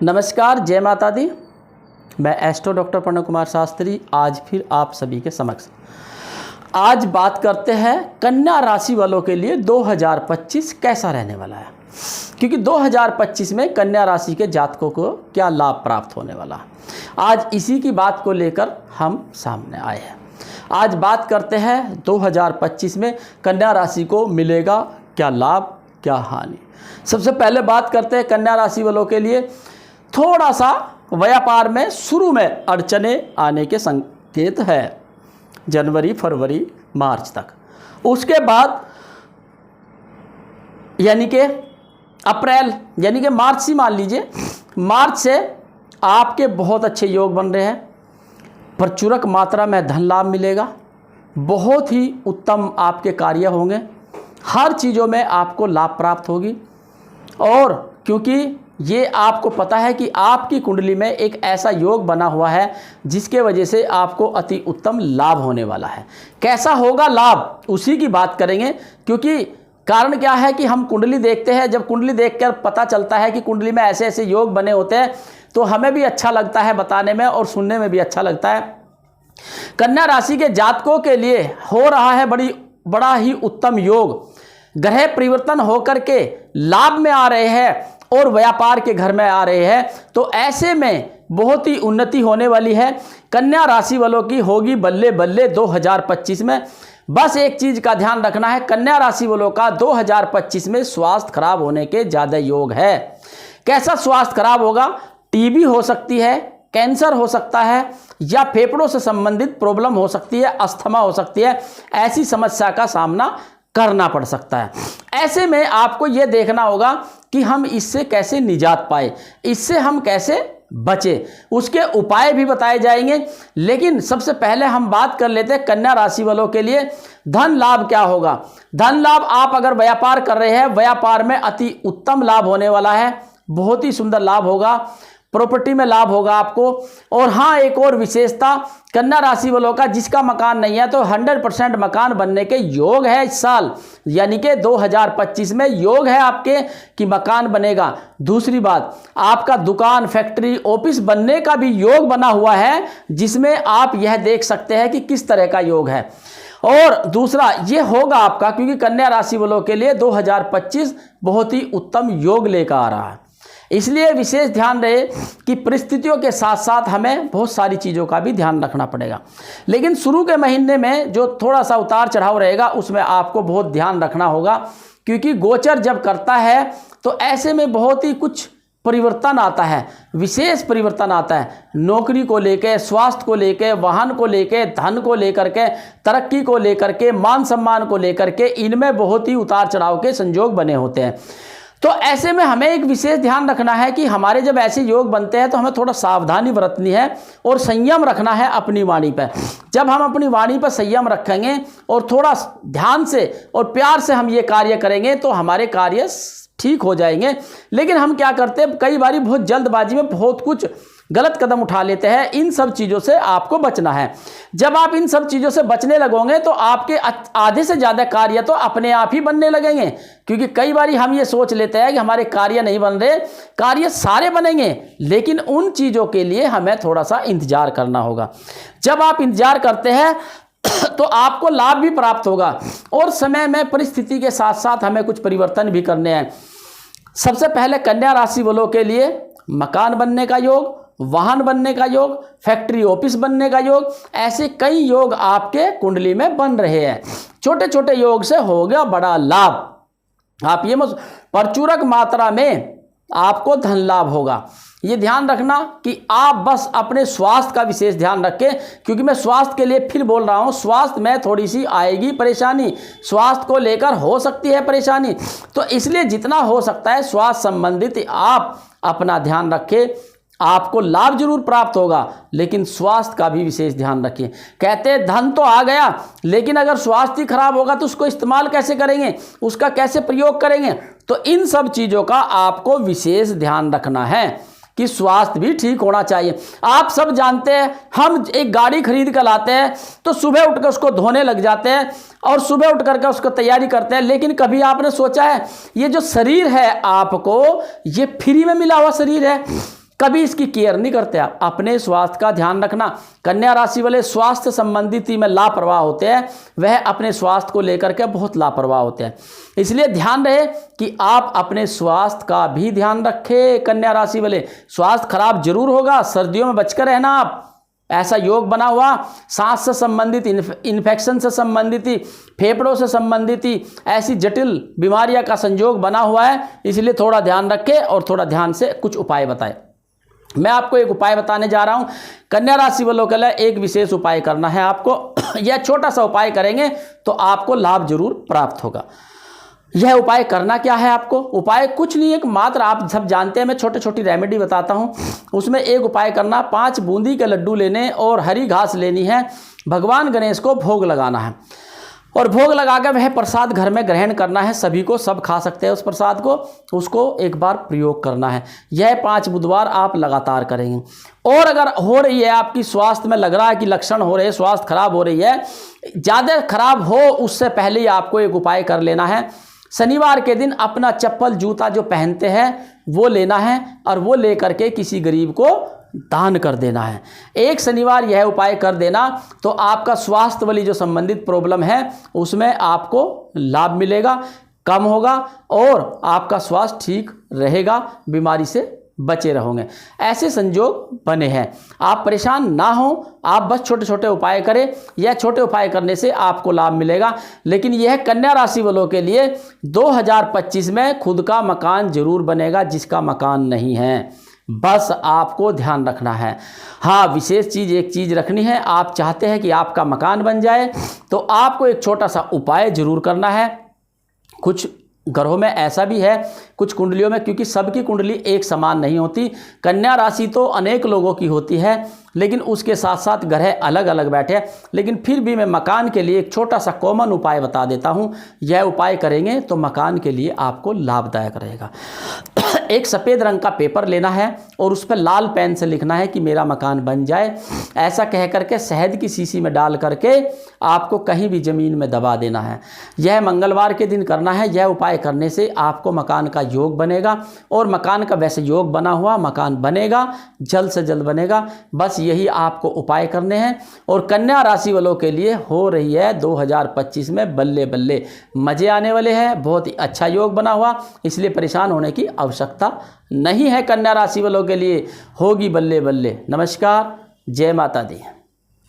नमस्कार, जय माता दी। मैं एस्ट्रो डॉक्टर प्रणव कुमार शास्त्री आज फिर आप सभी के समक्ष आज बात करते हैं कन्या राशि वालों के लिए 2025 कैसा रहने वाला है, क्योंकि 2025 में कन्या राशि के जातकों को क्या लाभ प्राप्त होने वाला है। आज इसी की बात को लेकर हम सामने आए हैं। आज बात करते हैं 2025 में कन्या राशि को मिलेगा क्या लाभ, क्या हानि। सबसे पहले बात करते हैं कन्या राशि वालों के लिए थोड़ा सा व्यापार में शुरू में अड़चने आने के संकेत है, जनवरी, फरवरी, मार्च तक। उसके बाद यानी कि अप्रैल यानी कि मार्च से मान लीजिए, मार्च से आपके बहुत अच्छे योग बन रहे हैं। प्रचुरक मात्रा में धन लाभ मिलेगा, बहुत ही उत्तम आपके कार्य होंगे, हर चीज़ों में आपको लाभ प्राप्त होगी। और क्योंकि ये आपको पता है कि आपकी कुंडली में एक ऐसा योग बना हुआ है जिसके वजह से आपको अति उत्तम लाभ होने वाला है। कैसा होगा लाभ, उसी की बात करेंगे। क्योंकि कारण क्या है कि हम कुंडली देखते हैं, जब कुंडली देखकर पता चलता है कि कुंडली में ऐसे ऐसे योग बने होते हैं तो हमें भी अच्छा लगता है बताने में और सुनने में भी अच्छा लगता है। कन्या राशि के जातकों के लिए हो रहा है बड़ा ही उत्तम योग। ग्रह परिवर्तन होकर के लाभ में आ रहे हैं और व्यापार के घर में आ रहे हैं, तो ऐसे में बहुत ही उन्नति होने वाली है। कन्या राशि वालों की होगी बल्ले बल्ले 2025 में। बस एक चीज का ध्यान रखना है, कन्या राशि वालों का 2025 में स्वास्थ्य खराब होने के ज़्यादा योग है। कैसा स्वास्थ्य खराब होगा? टीबी हो सकती है, कैंसर हो सकता है, या फेफड़ों से संबंधित प्रॉब्लम हो सकती है, अस्थमा हो सकती है। ऐसी समस्या का सामना करना पड़ सकता है। ऐसे में आपको यह देखना होगा कि हम इससे कैसे निजात पाए, इससे हम कैसे बचे, उसके उपाय भी बताए जाएंगे। लेकिन सबसे पहले हम बात कर लेते हैं कन्या राशि वालों के लिए धन लाभ क्या होगा। धन लाभ, आप अगर व्यापार कर रहे हैं, व्यापार में अति उत्तम लाभ होने वाला है, बहुत ही सुंदर लाभ होगा। प्रॉपर्टी में लाभ होगा आपको। और हाँ, एक और विशेषता कन्या राशि वालों का जिसका मकान नहीं है तो 100% मकान बनने के योग है इस साल, यानी कि 2025 में योग है आपके कि मकान बनेगा। दूसरी बात, आपका दुकान, फैक्ट्री, ऑफिस बनने का भी योग बना हुआ है, जिसमें आप यह देख सकते हैं कि किस तरह का योग है। और दूसरा ये होगा आपका, क्योंकि कन्या राशि वालों के लिए 2025 बहुत ही उत्तम योग लेकर आ रहा है। इसलिए विशेष ध्यान रहे कि परिस्थितियों के साथ साथ हमें बहुत सारी चीज़ों का भी ध्यान रखना पड़ेगा। लेकिन शुरू के महीने में जो थोड़ा सा उतार चढ़ाव रहेगा उसमें आपको बहुत ध्यान रखना होगा, क्योंकि गोचर जब करता है तो ऐसे में बहुत ही कुछ परिवर्तन आता है, विशेष परिवर्तन आता है। नौकरी को लेकर, स्वास्थ्य को लेकर, वाहन को लेकर, धन को लेकर के, तरक्की को लेकर के, मान सम्मान को लेकर के, इनमें बहुत ही उतार चढ़ाव के संयोग बने होते हैं। तो ऐसे में हमें एक विशेष ध्यान रखना है कि हमारे जब ऐसे योग बनते हैं तो हमें थोड़ा सावधानी बरतनी है और संयम रखना है अपनी वाणी पर। जब हम अपनी वाणी पर संयम रखेंगे और थोड़ा ध्यान से और प्यार से हम ये कार्य करेंगे तो हमारे कार्य ठीक हो जाएंगे। लेकिन हम क्या करते हैं, कई बार बहुत जल्दबाजी में बहुत कुछ गलत कदम उठा लेते हैं। इन सब चीज़ों से आपको बचना है। जब आप इन सब चीज़ों से बचने लगोगे तो आपके आधे से ज़्यादा कार्य तो अपने आप ही बनने लगेंगे। क्योंकि कई बार हम ये सोच लेते हैं कि हमारे कार्य नहीं बन रहे, कार्य सारे बनेंगे, लेकिन उन चीज़ों के लिए हमें थोड़ा सा इंतजार करना होगा। जब आप इंतजार करते हैं तो आपको लाभ भी प्राप्त होगा। और समय में परिस्थिति के साथ साथ हमें कुछ परिवर्तन भी करने हैं। सबसे पहले कन्या राशि वालों के लिए मकान बनने का योग, वाहन बनने का योग, फैक्ट्री ऑफिस बनने का योग, ऐसे कई योग आपके कुंडली में बन रहे हैं। छोटे छोटे योग से हो गया बड़ा लाभ। आप ये प्रचुरक मात्रा में आपको धन लाभ होगा। ये ध्यान रखना कि आप बस अपने स्वास्थ्य का विशेष ध्यान रखें, क्योंकि मैं स्वास्थ्य के लिए फिर बोल रहा हूँ, स्वास्थ्य में थोड़ी सी आएगी परेशानी, स्वास्थ्य को लेकर हो सकती है परेशानी। तो इसलिए जितना हो सकता है स्वास्थ्य संबंधित आप अपना ध्यान रखें। आपको लाभ जरूर प्राप्त होगा, लेकिन स्वास्थ्य का भी विशेष ध्यान रखिए। कहते हैं धन तो आ गया, लेकिन अगर स्वास्थ्य खराब होगा तो उसको इस्तेमाल कैसे करेंगे, उसका कैसे प्रयोग करेंगे। तो इन सब चीज़ों का आपको विशेष ध्यान रखना है कि स्वास्थ्य भी ठीक होना चाहिए। आप सब जानते हैं, हम एक गाड़ी खरीद कर लाते हैं तो सुबह उठकर उसको धोने लग जाते हैं और सुबह उठ करके उसको तैयारी करते हैं। लेकिन कभी आपने सोचा है ये जो शरीर है आपको, ये फ्री में मिला हुआ शरीर है। कभी इसकी केयर नहीं करते। आप अपने स्वास्थ्य का ध्यान रखना। कन्या राशि वाले स्वास्थ्य संबंधित में लापरवाह होते हैं, वह अपने स्वास्थ्य को लेकर के बहुत लापरवाह होते हैं। इसलिए ध्यान रहे कि आप अपने स्वास्थ्य का भी ध्यान रखें। कन्या राशि वाले स्वास्थ्य खराब जरूर होगा, सर्दियों में बचकर रहना। आप ऐसा योग बना हुआ सांस से संबंधित, इन्फेक्शन से संबंधित, फेफड़ों से संबंधित ऐसी जटिल बीमारियां का संयोग बना हुआ है, इसलिए थोड़ा ध्यान रखें और थोड़ा ध्यान से कुछ उपाय बताएं। मैं आपको एक उपाय बताने जा रहा हूं। कन्या राशि वालों के लिए एक विशेष उपाय करना है आपको। यह छोटा सा उपाय करेंगे तो आपको लाभ जरूर प्राप्त होगा। यह उपाय करना क्या है आपको? उपाय कुछ नहीं, एक मात्र आप सब जानते हैं, मैं छोटी छोटी रेमेडी बताता हूं। उसमें एक उपाय करना, 5 बूंदी के लड्डू लेने और हरी घास लेनी है। भगवान गणेश को भोग लगाना है और भोग लगा कर वह प्रसाद घर में ग्रहण करना है। सभी को, सब खा सकते हैं उस प्रसाद को, उसको एक बार प्रयोग करना है। यह 5 बुधवार आप लगातार करेंगे। और अगर हो रही है आपकी स्वास्थ्य में लग रहा है कि लक्षण हो रहे हैं, स्वास्थ्य खराब हो रही है, ज़्यादा खराब हो उससे पहले ही आपको एक उपाय कर लेना है। शनिवार के दिन अपना चप्पल जूता जो पहनते हैं वो लेना है और वो लेकर के किसी गरीब को दान कर देना है। एक शनिवार यह उपाय कर देना तो आपका स्वास्थ्य वाली जो संबंधित प्रॉब्लम है उसमें आपको लाभ मिलेगा, कम होगा और आपका स्वास्थ्य ठीक रहेगा, बीमारी से बचे रहोगे। ऐसे संजोग बने हैं। आप परेशान ना हो, आप बस छोटे छोटे उपाय करें। यह छोटे उपाय करने से आपको लाभ मिलेगा। लेकिन यह कन्या राशि वालों के लिए 2025 में खुद का मकान जरूर बनेगा, जिसका मकान नहीं है। बस आपको ध्यान रखना है। हाँ, विशेष चीज़, एक चीज़ रखनी है। आप चाहते हैं कि आपका मकान बन जाए तो आपको एक छोटा सा उपाय जरूर करना है। कुछ ग्रहों में ऐसा भी है, कुछ कुंडलियों में, क्योंकि सबकी कुंडली एक समान नहीं होती। कन्या राशि तो अनेक लोगों की होती है, लेकिन उसके साथ साथ ग्रह अलग अलग बैठे। लेकिन फिर भी मैं मकान के लिए एक छोटा सा कॉमन उपाय बता देता हूँ। यह उपाय करेंगे तो मकान के लिए आपको लाभदायक रहेगा। एक सफ़ेद रंग का पेपर लेना है और उस पर लाल पेन से लिखना है कि मेरा मकान बन जाए। ऐसा कह करके शहद की शीशी में डाल करके आपको कहीं भी ज़मीन में दबा देना है। यह मंगलवार के दिन करना है। यह उपाय करने से आपको मकान का योग बनेगा और मकान का वैसे योग बना हुआ मकान बनेगा, जल्द से जल्द बनेगा। बस यही आपको उपाय करने हैं। और कन्या राशि वालों के लिए हो रही है 2025 में बल्ले बल्ले, मज़े आने वाले हैं। बहुत ही अच्छा योग बना हुआ, इसलिए परेशान होने की आवश्यकता नहीं है। कन्या राशि वालों के लिए होगी बल्ले बल्ले। नमस्कार, जय माता दी।